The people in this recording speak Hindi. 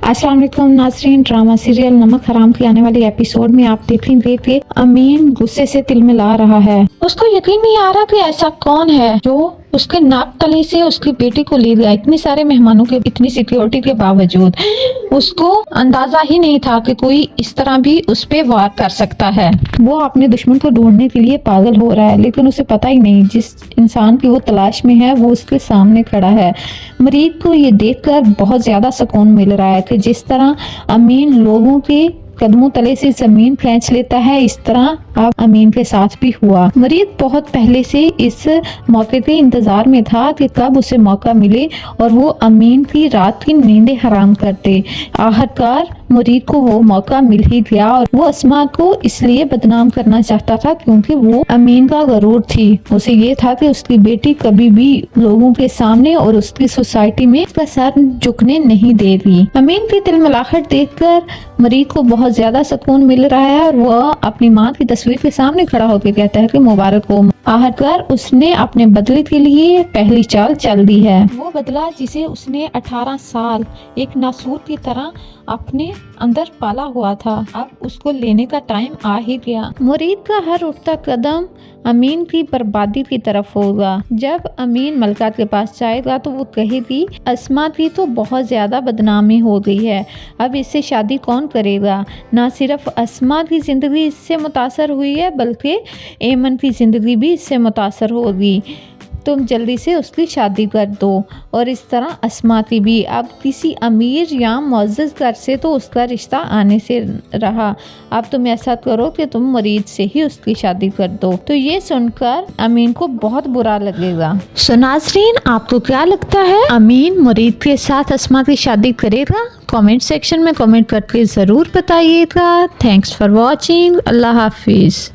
अस्सलाम वालेकुम नाज़रीन। ड्रामा सीरियल नमक हराम की आने वाली एपिसोड में आप देखेंगे कि अमीन गुस्से से तिलमिला रहा है। उसको यकीन नहीं आ रहा कि ऐसा कौन है जो उसके नाक तले से उसकी बेटी को ले गया। इतने सारे मेहमानों के, इतनी सिक्योरिटी के बावजूद उसको अंदाजा ही नहीं था कि कोई इस तरह भी उस पे वार कर सकता है। वो अपने दुश्मन को ढूंढने के लिए पागल हो रहा है, लेकिन उसे पता ही नहीं जिस इंसान की वो तलाश में है वो उसके सामने खड़ा है। मरीद को ये देखकर बहुत ज्यादा सुकून मिल रहा है कि जिस तरह अमीन लोगों के कदमों तले से जमीन खींच लेता है, इस तरह अब अमीन के साथ भी हुआ। मरीद बहुत पहले से इस मौके के इंतजार में था कि कब उसे मौका मिले और वो अमीन की रात की नींदें हराम कर दे। आखिरकार मरीद को वो मौका मिल ही गया और वो अस्मा को इसलिए बदनाम करना चाहता था क्योंकि वो अमीन का गरूर थी। उसे ये था कि उसकी बेटी कभी भी लोगों के सामने और उसकी सोसाइटी में उसका सर झुकने नहीं देगी। अमीन की तिलमिलाहट देखकर मरीद को बहुत ज्यादा सुकून मिल रहा है और वह अपनी माँ की तस्वीर के सामने खड़ा होकर कहता है कि मुबारक हो। आखिरकार उसने अपने बदले के लिए पहली चाल चल दी है। वो बदला जिसे उसने 18 साल एक नासूर की तरह अपने अंदर पाला हुआ था, अब उसको लेने का टाइम आ ही गया। मुरीद का हर उठता कदम अमीन की बर्बादी की तरफ होगा। जब अमीन मलका के पास जाएगा तो वो कहेगी अस्मा की तो बहुत ज्यादा बदनामी हो गई है, अब इससे शादी कौन करेगा। ना सिर्फ अस्मा की जिंदगी इससे मुतासर हुई है बल्कि एमन की जिंदगी भी इससे मुतासर होगी। तुम जल्दी से उसकी शादी कर दो। और इस तरह अस्मा की भी। अब किसी अमीर या मुअज़्ज़ज़ घर से तो उसका रिश्ता आने से रहा, अब तुम ऐसा करो कि तुम मरीद से ही उसकी शादी कर दो। तो ये सुनकर अमीन को बहुत बुरा लगेगा। सो नाज़रीन, आपको क्या लगता है, अमीन मरीद के साथ अस्मा की शादी करेगा? कमेंट सेक्शन में कमेंट करके ज़रूर बताइएगा। Thanks for watching. अल्लाह हाफिज़।